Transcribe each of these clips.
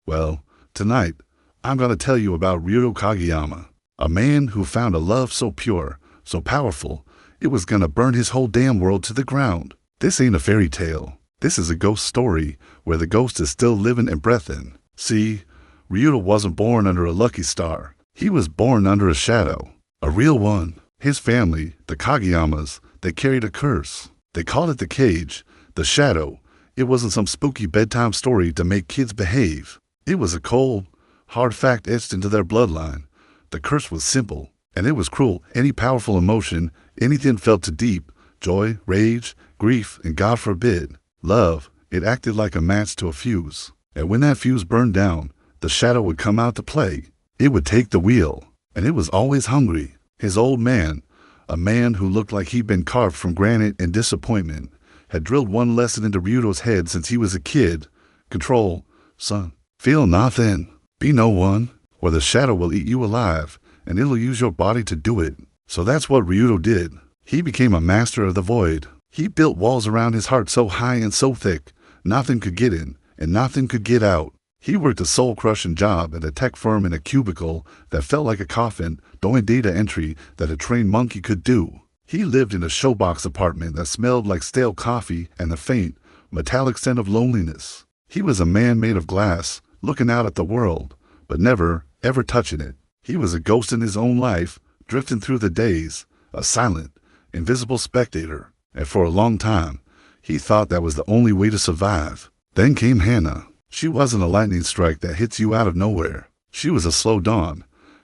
Well, tonight, I'm going to tell you about Ryuto Kageyama, a man who found a love so pure, so powerful, it was going to burn his whole damn world to the ground. This ain't a fairy tale. This is a ghost story where the ghost is still living and breathing. See, Ryuto wasn't born under a lucky star. He was born under a shadow, a real one. His family, the Kageyamas, they carried a curse. They called it the cage, the shadow. It wasn't some spooky bedtime story to make kids behave. It was a cold, hard fact etched into their bloodline. The curse was simple, and it was cruel. Any powerful emotion, anything felt too deep, joy, rage, grief, and God forbid, love, it acted like a match to a fuse. And when that fuse burned down, the shadow would come out to play. It would take the wheel, and it was always hungry. His old man, a man who looked like he'd been carved from granite and disappointment, had drilled one lesson into Ryuto's head since he was a kid. Control, son. Feel nothing. Be no one, or the shadow will eat you alive, and it'll use your body to do it. So that's what Ryuto did. He became a master of the void. He built walls around his heart so high and so thick, nothing could get in, and nothing could get out. He worked a soul-crushing job at a tech firm in a cubicle that felt like a coffin, doing data entry that a trained monkey could do. He lived in a showbox apartment that smelled like stale coffee and the faint, metallic scent of loneliness. He was a man made of glass, looking out at the world, but never, ever touching it. He was a ghost in his own life, drifting through the days, a silent, invisible spectator. And for a long time, he thought that was the only way to survive. Then came Hannah. She wasn't a lightning strike that hits you out of nowhere. She was a slow dawn,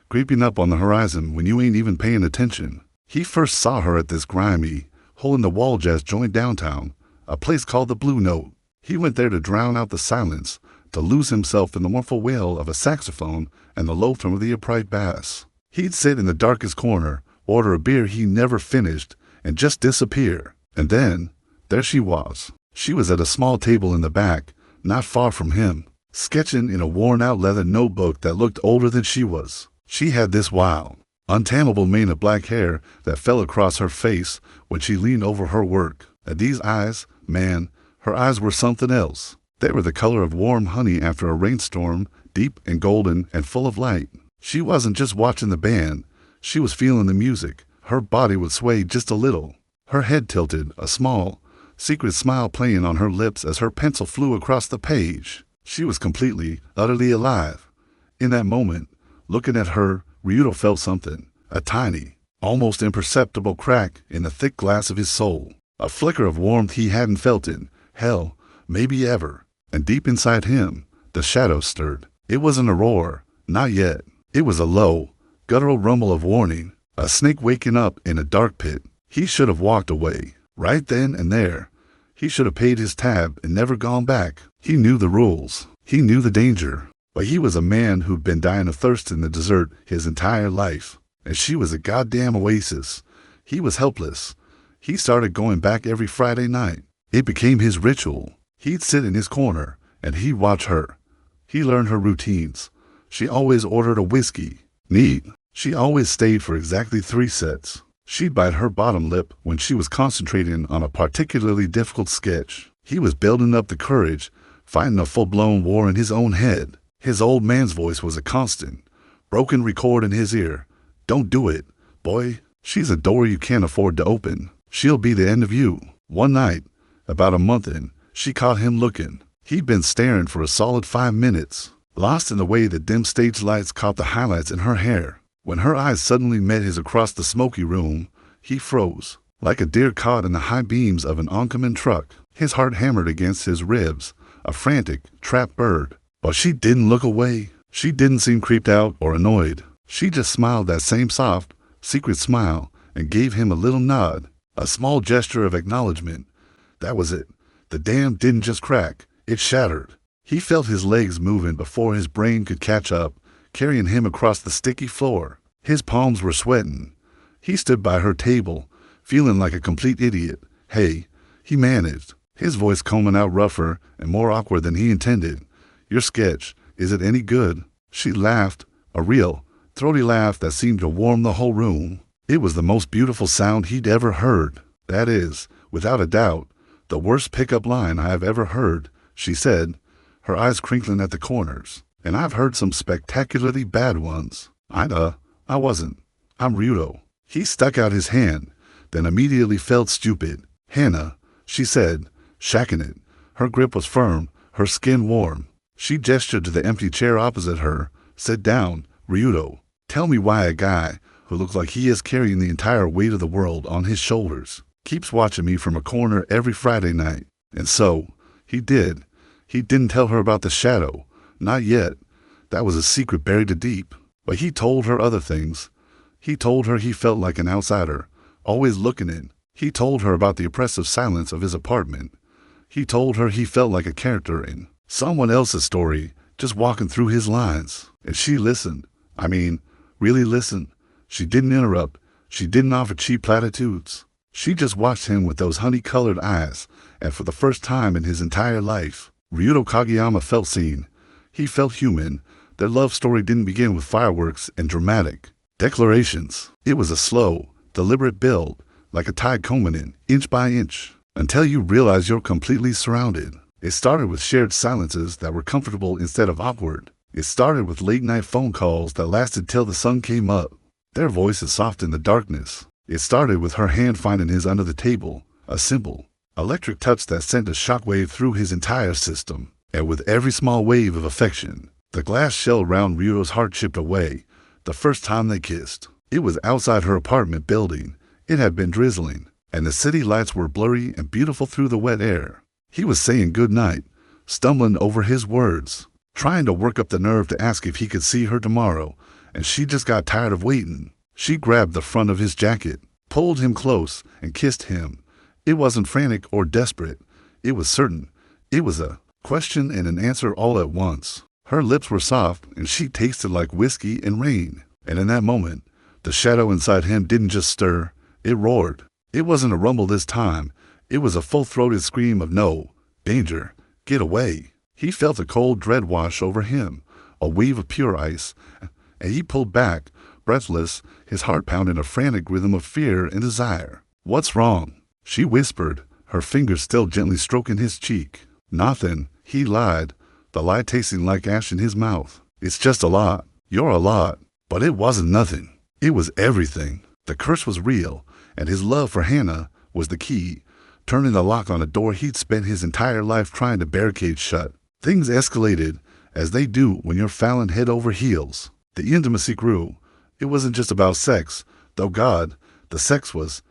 creeping up on the horizon when you ain't even paying attention. He first saw her at this grimy, hole-in-the-wall jazz joint downtown, a place called the Blue Note. He went there to drown out the silence, to lose himself in the mournful wail of a saxophone and the low thrum of the upright bass. He'd sit in the darkest corner, order a beer he never finished, and just disappear. And then, there she was. She was at a small table in the back, not far from him, sketching in a worn-out leather notebook that looked older than she was. She had this wild, untamable mane of black hair that fell across her face when she leaned over her work. And these eyes, man, her eyes were something else. They were the color of warm honey after a rainstorm, deep and golden and full of light. She wasn't just watching the band. She was feeling the music. Her body would sway just a little. Her head tilted, a small, secret smile playing on her lips as her pencil flew across the page. She was completely, utterly alive. In that moment, looking at her, Ryuto felt something, a tiny, almost imperceptible crack in the thick glass of his soul, a flicker of warmth he hadn't felt in, hell, maybe ever. And deep inside him, the shadows stirred. It wasn't a roar, not yet. It was a low, guttural rumble of warning, a snake waking up in a dark pit. He should have walked away. Right then and there, he should have paid his tab and never gone back. He knew the rules. He knew the danger. But he was a man who'd been dying of thirst in the desert his entire life. And she was a goddamn oasis. He was helpless. He started going back every Friday night. It became his ritual. He'd sit in his corner, and he'd watch her. He learned her routines. She always ordered a whiskey. Neat. She always stayed for exactly 3 sets. She'd bite her bottom lip when she was concentrating on a particularly difficult sketch. He was building up the courage, fighting a full-blown war in his own head. His old man's voice was a constant, broken record in his ear. Don't do it, boy. She's a door you can't afford to open. She'll be the end of you. One night, about a month in, she caught him looking. He'd been staring for a solid 5 minutes, lost in the way that dim stage lights caught the highlights in her hair. When her eyes suddenly met his across the smoky room, he froze, like a deer caught in the high beams of an oncoming truck. His heart hammered against his ribs, a frantic, trapped bird. But she didn't look away. She didn't seem creeped out or annoyed. She just smiled that same soft, secret smile and gave him a little nod, a small gesture of acknowledgement. That was it. The dam didn't just crack, it shattered. He felt his legs moving before his brain could catch up, carrying him across the sticky floor. His palms were sweating. He stood by her table, feeling like a complete idiot. Hey, he managed, his voice coming out rougher and more awkward than he intended. Your sketch, is it any good? She laughed, a real, throaty laugh that seemed to warm the whole room. It was the most beautiful sound he'd ever heard. That is, without a doubt, the worst pickup line I have ever heard, she said, her eyes crinkling at the corners. and I've heard some spectacularly bad ones. I wasn't. I'm Ryuto. He stuck out his hand, then immediately felt stupid. Hannah, she said, shaking it. Her grip was firm, her skin warm. She gestured to the empty chair opposite her. Sit down, Ryuto. Tell me why a guy who looks like he is carrying the entire weight of the world on his shoulders keeps watching me from a corner every Friday night. And so, he did. He didn't tell her about the shadow. Not yet. That was a secret buried deep. But he told her other things. He told her he felt like an outsider, always looking in. He told her about the oppressive silence of his apartment. He told her he felt like a character in someone else's story, just walking through his lines. And she listened. I mean, really listened. She didn't interrupt. She didn't offer cheap platitudes. She just watched him with those honey-colored eyes, and for the first time in his entire life, Ryuto Kageyama felt seen. He felt human. Their love story didn't begin with fireworks and dramatic declarations. It was a slow, deliberate build, like a tide coming in, inch by inch, until you realize you're completely surrounded. It started with shared silences that were comfortable instead of awkward. It started with late-night phone calls that lasted till the sun came up, their voices soft in the darkness. It started with her hand finding his under the table, a simple, electric touch that sent a shockwave through his entire system. And with every small wave of affection, the glass shell around Ryuto's heart chipped away. The first time they kissed, it was outside her apartment building. It had been drizzling, and the city lights were blurry and beautiful through the wet air. He was saying goodnight, stumbling over his words, trying to work up the nerve to ask if he could see her tomorrow, and she just got tired of waiting. She grabbed the front of his jacket, pulled him close, and kissed him. It wasn't frantic or desperate. It was certain. It was a question and an answer all at once. Her lips were soft, and she tasted like whiskey and rain. And in that moment, the shadow inside him didn't just stir, it roared. It wasn't a rumble this time. It was a full-throated scream of no, danger, get away. He felt a cold dread wash over him, a wave of pure ice, and he pulled back, breathless, his heart pounding a frantic rhythm of fear and desire. What's wrong? She whispered, her fingers still gently stroking his cheek. Nothing, he lied, the lie tasting like ash in his mouth. It's just a lot. You're a lot. But it wasn't nothing. It was everything. The curse was real, and his love for Hannah was the key, turning the lock on a door he'd spent his entire life trying to barricade shut. Things escalated, as they do when you're falling head over heels. The intimacy grew. It wasn't just about sex, though God, the sex was.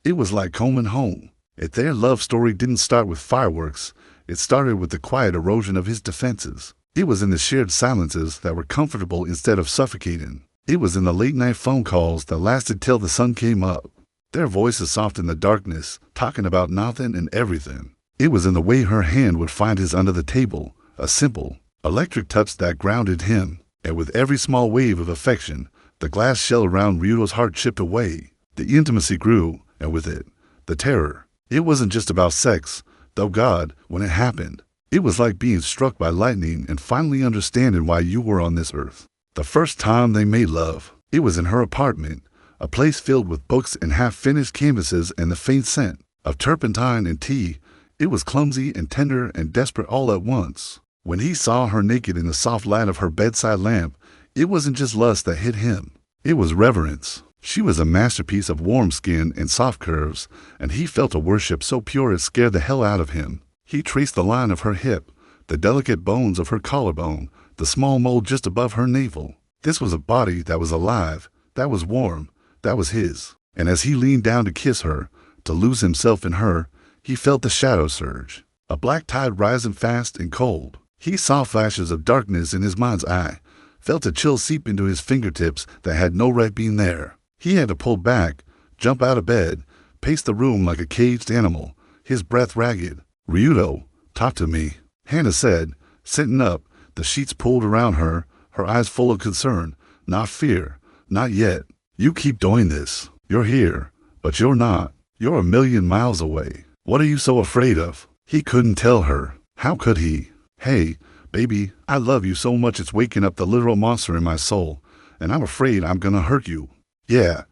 It was like coming home. Their love story didn't start with fireworks. It started with the quiet erosion of his defenses. It was in the shared silences that were comfortable instead of suffocating. It was in the late-night phone calls that lasted till the sun came up. Their voices soft in the darkness, talking about nothing and everything. It was in the way her hand would find his under the table, a simple, electric touch that grounded him. And with every small wave of affection, the glass shell around Ryuto's heart chipped away. The intimacy grew, and with it, the terror. It wasn't just about sex, though God, when it happened, it was like being struck by lightning and finally understanding why you were on this earth. The first time they made love, it was in her apartment, a place filled with books and half-finished canvases and the faint scent of turpentine and tea. It was clumsy and tender and desperate all at once. When he saw her naked in the soft light of her bedside lamp, it wasn't just lust that hit him. It was reverence. She was a masterpiece of warm skin and soft curves, and he felt a worship so pure it scared the hell out of him. He traced the line of her hip, the delicate bones of her collarbone, the small mole just above her navel. This was a body that was alive, that was warm, that was his. And as he leaned down to kiss her, to lose himself in her, he felt the shadow surge, a black tide rising fast and cold. He saw flashes of darkness in his mind's eye, felt a chill seep into his fingertips that had no right being there. He had to pull back, jump out of bed, pace the room like a caged animal, his breath ragged. "Ryuto, talk to me," Hannah said, sitting up, the sheets pulled around her, her eyes full of concern. "Not fear, not yet. You keep doing this. You're here, but you're not. You're a million miles away. What are you so afraid of?" He couldn't tell her. How could he? "Hey, baby, I love you so much it's waking up the literal monster in my soul, and I'm afraid I'm gonna hurt you." Yeah,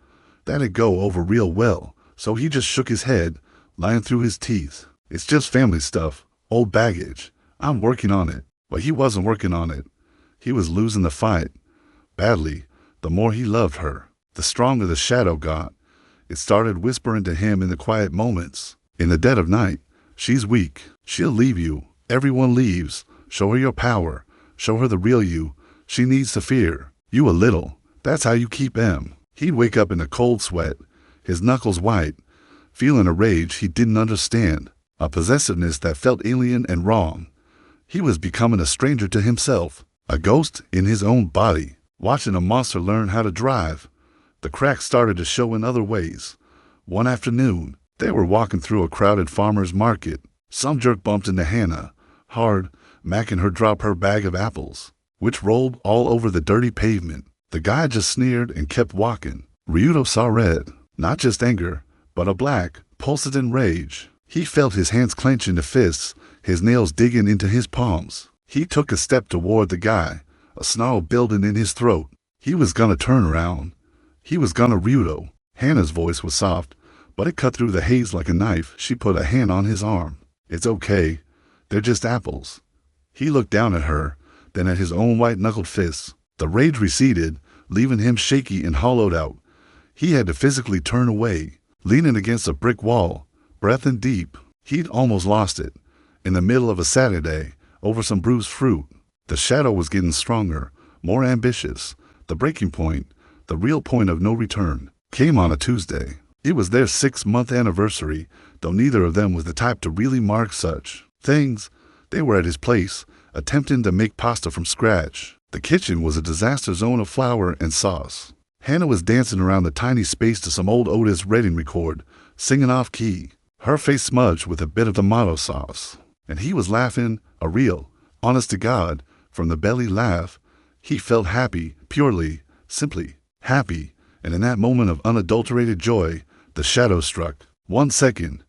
that'd go over real well, so he just shook his head, lying through his teeth. "It's just family stuff, old baggage. I'm working on it." But he wasn't working on it. He was losing the fight. Badly. The more he loved her, the stronger the shadow got. It started whispering to him in the quiet moments. In the dead of night, she's weak. She'll leave you. Everyone leaves. Show her your power. Show her the real you. She needs to fear you a little. That's how you keep him. He'd wake up in a cold sweat, his knuckles white, feeling a rage he didn't understand, a possessiveness that felt alien and wrong. He was becoming a stranger to himself, a ghost in his own body, watching a monster learn how to drive. The cracks started to show in other ways. One afternoon, they were walking through a crowded farmer's market. Some jerk bumped into Hannah, hard, making her drop her bag of apples, which rolled all over the dirty pavement. The guy just sneered and kept walking. Ryuto saw red, not just anger, but a black, pulsating rage. He felt his hands clench into fists, his nails digging into his palms. He took a step toward the guy, a snarl building in his throat. He was gonna turn around. He was gonna Ryuto. Hannah's voice was soft, but it cut through the haze like a knife. She put a hand on his arm. It's okay. They're just apples. He looked down at her, then at his own white-knuckled fists. The rage receded, leaving him shaky and hollowed out. He had to physically turn away, leaning against a brick wall, breath in deep. He'd almost lost it. In the middle of a Saturday, over some bruised fruit, the shadow was getting stronger, more ambitious. The breaking point, the real point of no return, came on a Tuesday. It was their 6-month anniversary, though neither of them was the type to really mark such things. They were at his place, attempting to make pasta from scratch. The kitchen was a disaster zone of flour and sauce. Hannah was dancing around the tiny space to some old Otis Redding record, singing off-key, her face smudged with a bit of tomato sauce. And he was laughing, a real, honest-to-God, from the belly laugh. He felt happy, purely, simply happy, and in that moment of unadulterated joy, the shadow struck. 1 second,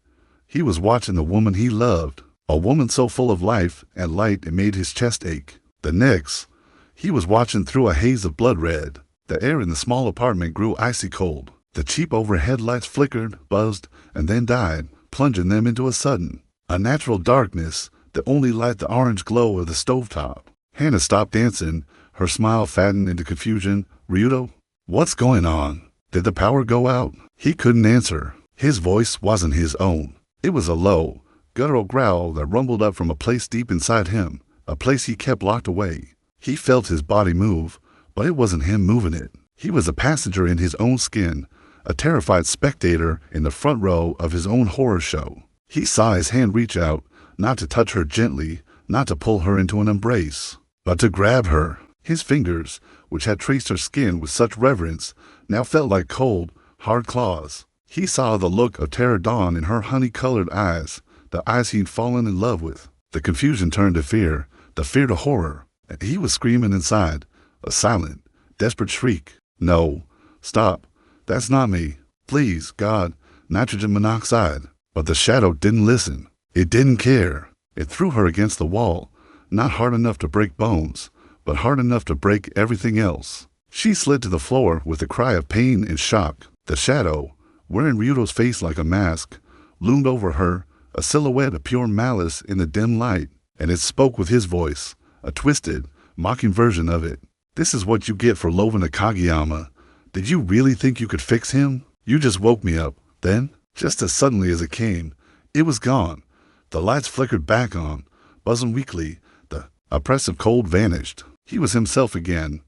he was watching the woman he loved, a woman so full of life and light it made his chest ache. The next, he was watching through a haze of blood red. The air in the small apartment grew icy cold. The cheap overhead lights flickered, buzzed, and then died, plunging them into a sudden, unnatural darkness that only light the orange glow of the stovetop. Hannah stopped dancing, her smile fattened into confusion. Ryuto, what's going on? Did the power go out? He couldn't answer. His voice wasn't his own. It was a low, guttural growl that rumbled up from a place deep inside him, a place he kept locked away. He felt his body move, but it wasn't him moving it. He was a passenger in his own skin, a terrified spectator in the front row of his own horror show. He saw his hand reach out, not to touch her gently, not to pull her into an embrace, but to grab her. His fingers, which had traced her skin with such reverence, now felt like cold, hard claws. He saw the look of terror dawn in her honey-colored eyes, the eyes he'd fallen in love with. The confusion turned to fear, the fear to horror. And he was screaming inside, a silent, desperate shriek. No, stop. That's not me. Please, God, nitrogen monoxide. But the shadow didn't listen. It didn't care. It threw her against the wall, not hard enough to break bones, but hard enough to break everything else. She slid to the floor with a cry of pain and shock. The shadow, wearing Ryuto's face like a mask, loomed over her, a silhouette of pure malice in the dim light, and it spoke with his voice, a twisted, mocking version of it. This is what you get for loathing a Kageyama. Did you really think you could fix him? You just woke me up. Then, just as suddenly as it came, it was gone. The lights flickered back on, buzzing weakly. The oppressive cold vanished. He was himself again,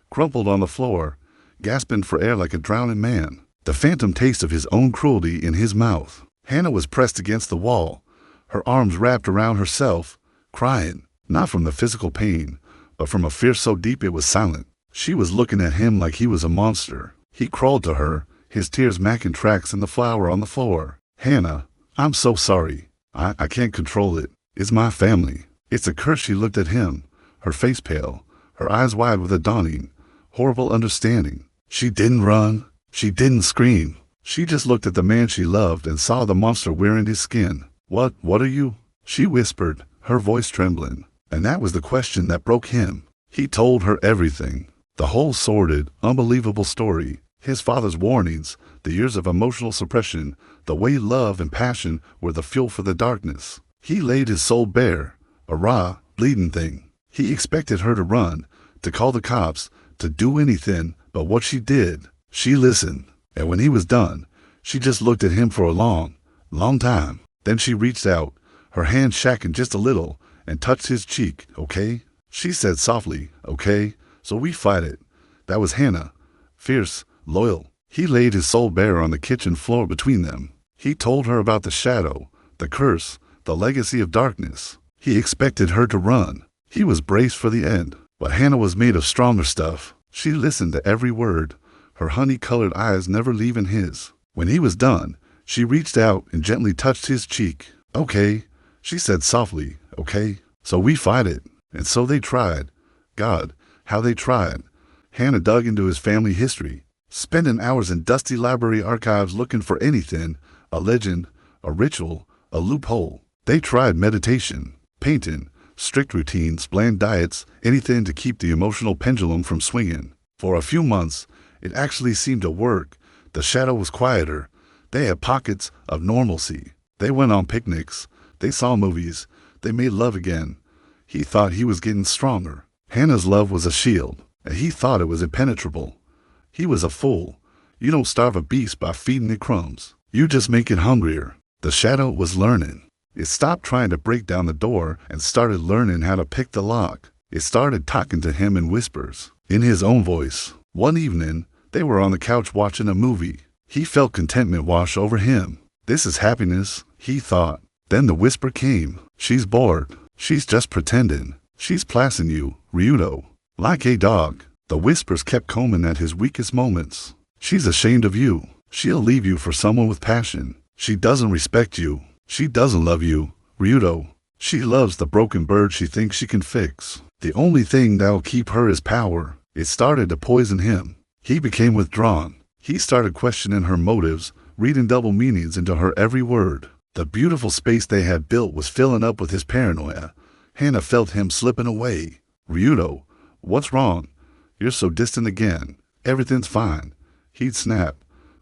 crumpled on the floor, gasping for air like a drowning man, the phantom taste of his own cruelty in his mouth. Hannah was pressed against the wall, her arms wrapped around herself, crying, not from the physical pain, but from a fear so deep it was silent. She was looking at him like he was a monster. He crawled to her, his tears making tracks in the flour on the floor. Hannah, I'm so sorry. I can't control it. It's my family. It's a curse. She looked at him, her face pale, her eyes wide with a dawning, horrible understanding. She didn't run. She didn't scream. She just looked at the man she loved and saw the monster wearing his skin. What are you? She whispered, her voice trembling. And that was the question that broke him. He told her everything. The whole sordid, unbelievable story. His father's warnings, the years of emotional suppression, the way love and passion were the fuel for the darkness. He laid his soul bare, a raw, bleeding thing. He expected her to run, to call the cops, to do anything but what she did. She listened, and when he was done, she just looked at him for a long, long time. Then she reached out, her hand shaking just a little, and touched his cheek. Okay? She said softly, okay, so we fight it. That was Hannah. Fierce, loyal. He laid his soul bare on the kitchen floor between them. He told her about the shadow, the curse, the legacy of darkness. He expected her to run. He was braced for the end. But Hannah was made of stronger stuff. She listened to every word, her honey-colored eyes never leaving his. When he was done, she reached out and gently touched his cheek. Okay, she said softly, okay, so we fight it. And so they tried. God, how they tried. Hannah dug into his family history, spending hours in dusty library archives looking for anything, a legend, a ritual, a loophole. They tried meditation, painting, strict routines, bland diets, anything to keep the emotional pendulum from swinging. For a few months, it actually seemed to work. The shadow was quieter. They had pockets of normalcy. They went on picnics. They saw movies. They made love again. He thought he was getting stronger. Hannah's love was a shield, and he thought it was impenetrable. He was a fool. You don't starve a beast by feeding it crumbs. You just make it hungrier. The shadow was learning. It stopped trying to break down the door and started learning how to pick the lock. It started talking to him in whispers, in his own voice. One evening, they were on the couch watching a movie. He felt contentment wash over him. This is happiness, he thought. Then the whisper came. She's bored. She's just pretending. She's placing you, Ryuto. Like a dog. The whispers kept combing at his weakest moments. She's ashamed of you. She'll leave you for someone with passion. She doesn't respect you. She doesn't love you, Ryuto. She loves the broken bird she thinks she can fix. The only thing that'll keep her is power. It started to poison him. He became withdrawn. He started questioning her motives, reading double meanings into her every word. The beautiful space they had built was filling up with his paranoia. Hannah felt him slipping away. Ryuto, what's wrong? You're so distant again. Everything's fine. He'd snap.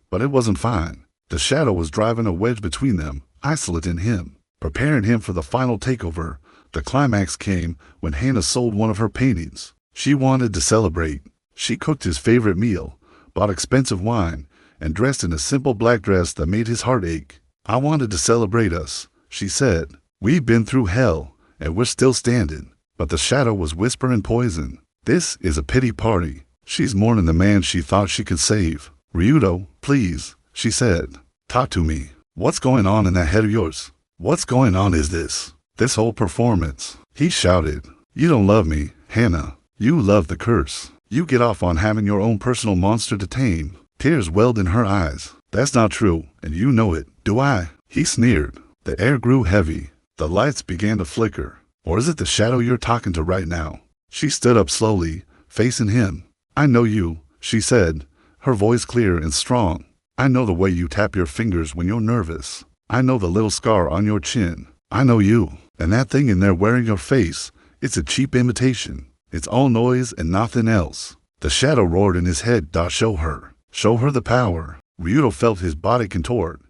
But it wasn't fine. The shadow was driving a wedge between them, isolating him, preparing him for the final takeover. The climax came when Hannah sold one of her paintings. She wanted to celebrate. She cooked his favorite meal, bought expensive wine, and dressed in a simple black dress that made his heart ache. I wanted to celebrate us, she said. We've been through hell, and we're still standing. But the shadow was whispering poison. This is a pity party. She's mourning the man she thought she could save. Ryuto, please, she said. Talk to me. What's going on in that head of yours? What's going on is this whole performance. He shouted. You don't love me, Hannah. You love the curse. You get off on having your own personal monster to tame. Tears welled in her eyes. That's not true, and you know it. Do I? He sneered. The air grew heavy. The lights began to flicker. Or is it the shadow you're talking to right now? She stood up slowly, facing him. I know you, she said, her voice clear and strong. I know the way you tap your fingers when you're nervous. I know the little scar on your chin. I know you. And that thing in there wearing your face, it's a cheap imitation. It's all noise and nothing else. The shadow roared in his head. Show her. Show her the power. Ryuto felt his body contort.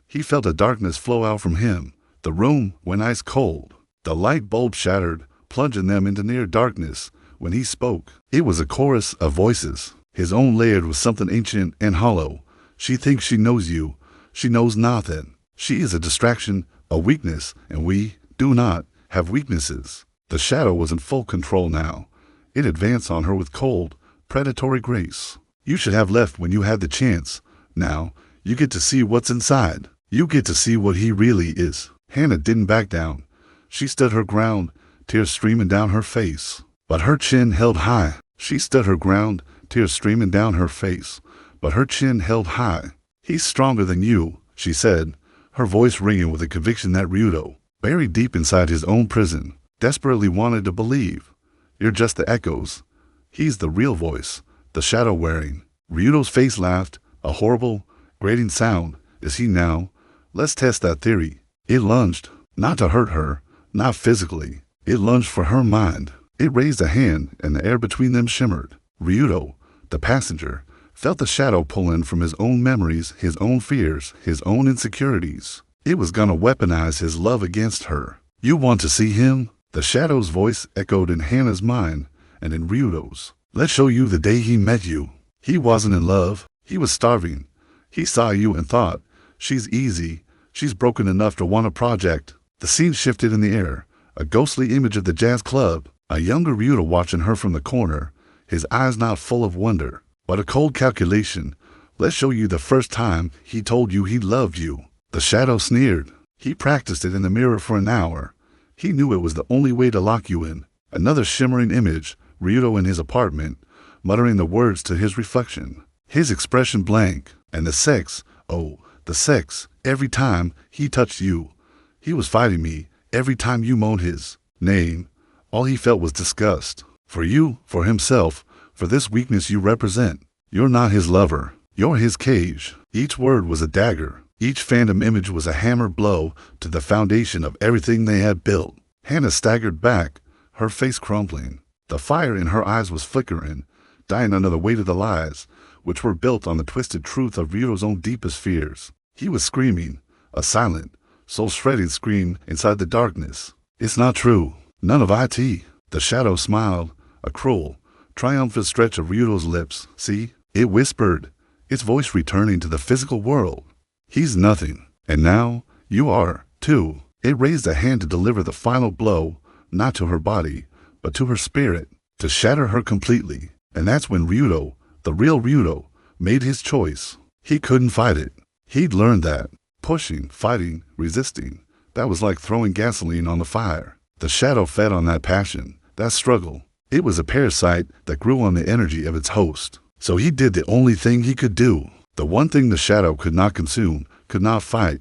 He felt a darkness flow out from him. The room went ice cold. The light bulb shattered, plunging them into near darkness. When he spoke, it was a chorus of voices, his own layered with something ancient and hollow. She thinks she knows you. She knows nothing. She is a distraction, a weakness, and we do not have weaknesses. The shadow was in full control now. It advanced on her with cold, predatory grace. You should have left when you had the chance. Now, you get to see what's inside. You get to see what he really is. Hannah didn't back down. She stood her ground, tears streaming down her face. But her chin held high. She stood her ground, tears streaming down her face. But her chin held high. He's stronger than you, she said, her voice ringing with a conviction that Ryuto, buried deep inside his own prison, desperately wanted to believe. You're just the echoes. He's the real voice, the shadow wearing. Ryuto's face laughed, a horrible, grating sound. Is he now? Let's test that theory. It lunged, not to hurt her, not physically. It lunged for her mind. It raised a hand, and the air between them shimmered. Ryuto, the passenger, felt the shadow pulling from his own memories, his own fears, his own insecurities. It was gonna weaponize his love against her. You want to see him? The shadow's voice echoed in Hannah's mind, and in Ryuto's. Let's show you the day he met you. He wasn't in love. He was starving. He saw you and thought, she's easy. She's broken enough to want a project. The scene shifted in the air. A ghostly image of the jazz club. A younger Ryuto watching her from the corner. His eyes not full of wonder, but a cold calculation. Let's show you the first time he told you he loved you. The shadow sneered. He practiced it in the mirror for an hour. He knew it was the only way to lock you in. Another shimmering image, Ryuto in his apartment, muttering the words to his reflection. His expression blank. And the sex, oh, the sex, every time he touched you. He was fighting me, every time you moaned his name. All he felt was disgust. For you, for himself, for this weakness you represent. You're not his lover. You're his cage. Each word was a dagger. Each phantom image was a hammer blow to the foundation of everything they had built. Hannah staggered back, her face crumpling. The fire in her eyes was flickering, dying under the weight of the lies, which were built on the twisted truth of Ryuto's own deepest fears. He was screaming, a silent, soul-shredding scream inside the darkness. It's not true. None of it. The shadow smiled, a cruel, triumphant stretch of Ryuto's lips. See, it whispered, its voice returning to the physical world. He's nothing, and now you are, too. It raised a hand to deliver the final blow, not to her body, but to her spirit, to shatter her completely. And that's when Ryuto, the real Ryuto, made his choice. He couldn't fight it. He'd learned that. Pushing, fighting, resisting, that was like throwing gasoline on the fire. The shadow fed on that passion, that struggle. It was a parasite that grew on the energy of its host. So he did the only thing he could do. The one thing the shadow could not consume, could not fight,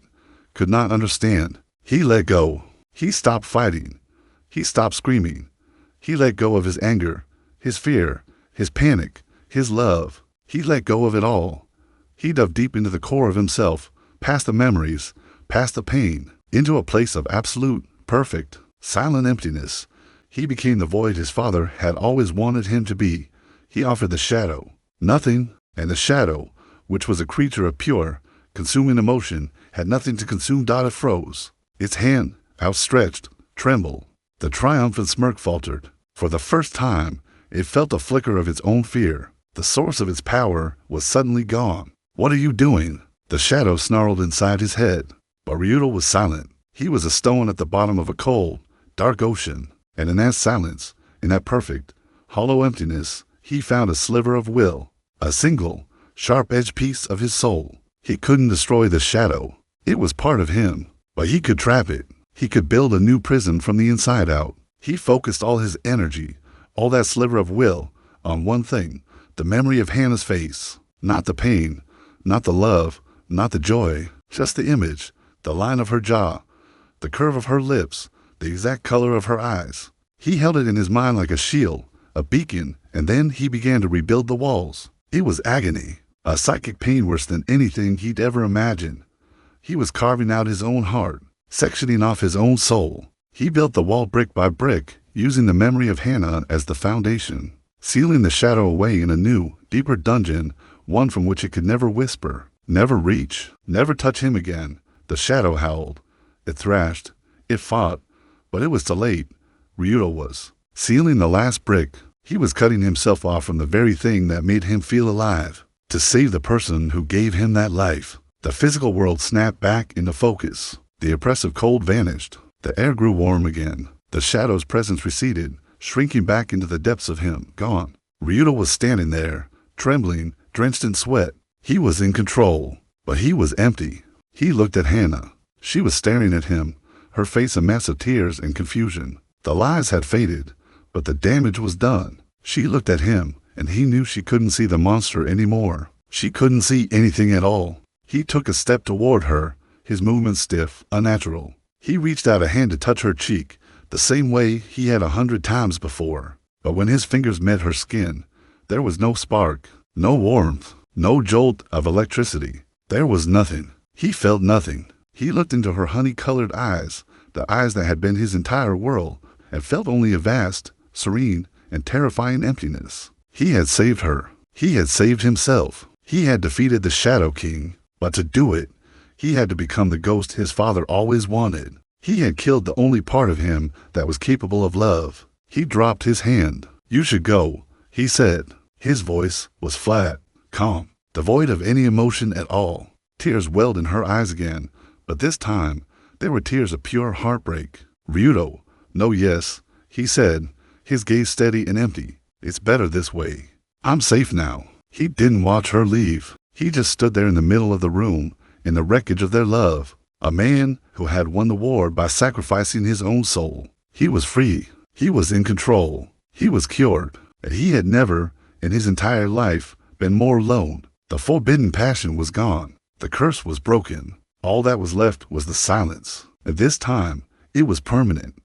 could not understand. He let go. He stopped fighting. He stopped screaming. He let go of his anger, his fear, his panic, his love. He let go of it all. He dove deep into the core of himself, past the memories, past the pain, into a place of absolute, perfect, silent emptiness. He became the void his father had always wanted him to be. He offered the shadow nothing, and the shadow, which was a creature of pure, consuming emotion, had nothing to consume. It froze. Its hand, outstretched, trembled. The triumphant smirk faltered. For the first time, it felt a flicker of its own fear. The source of its power was suddenly gone. What are you doing? The shadow snarled inside his head. But Ryuto was silent. He was a stone at the bottom of a cold, dark ocean. And in that silence, in that perfect, hollow emptiness, he found a sliver of will, a single, sharp-edged piece of his soul. He couldn't destroy the shadow. It was part of him, but he could trap it. He could build a new prison from the inside out. He focused all his energy, all that sliver of will, on one thing, the memory of Hannah's face. Not the pain, not the love, not the joy, just the image, the line of her jaw, the curve of her lips, the exact color of her eyes. He held it in his mind like a shield, a beacon, and then he began to rebuild the walls. It was agony, a psychic pain worse than anything he'd ever imagined. He was carving out his own heart, sectioning off his own soul. He built the wall brick by brick, using the memory of Hannah as the foundation, sealing the shadow away in a new, deeper dungeon, one from which it could never whisper, never reach, never touch him again. The shadow howled. It thrashed. It fought. But it was too late. Ryuto was sealing the last brick. He was cutting himself off from the very thing that made him feel alive, to save the person who gave him that life. The physical world snapped back into focus. The oppressive cold vanished. The air grew warm again. The shadow's presence receded, shrinking back into the depths of him, gone. Ryuto was standing there, trembling, drenched in sweat. He was in control, but he was empty. He looked at Hannah. She was staring at him, her face a mess of tears and confusion. The lies had faded, but the damage was done. She looked at him, and he knew she couldn't see the monster anymore. She couldn't see anything at all. He took a step toward her, his movements stiff, unnatural. He reached out a hand to touch her cheek, the same way he had 100 times before. But when his fingers met her skin, there was no spark, no warmth, no jolt of electricity. There was nothing. He felt nothing. He looked into her honey-colored eyes, the eyes that had been his entire world, and felt only a vast, serene, and terrifying emptiness. He had saved her. He had saved himself. He had defeated the Shadow King. But to do it, he had to become the ghost his father always wanted. He had killed the only part of him that was capable of love. He dropped his hand. You should go, he said. His voice was flat, calm, devoid of any emotion at all. Tears welled in her eyes again, but this time they were tears of pure heartbreak. Ryuto, no, yes, he said, his gaze steady and empty. It's better this way. I'm safe now. He didn't watch her leave. He just stood there in the middle of the room, in the wreckage of their love. A man who had won the war by sacrificing his own soul. He was free. He was in control. He was cured. And he had never, in his entire life, been more alone. The forbidden passion was gone. The curse was broken. All that was left was the silence. At this time, it was permanent.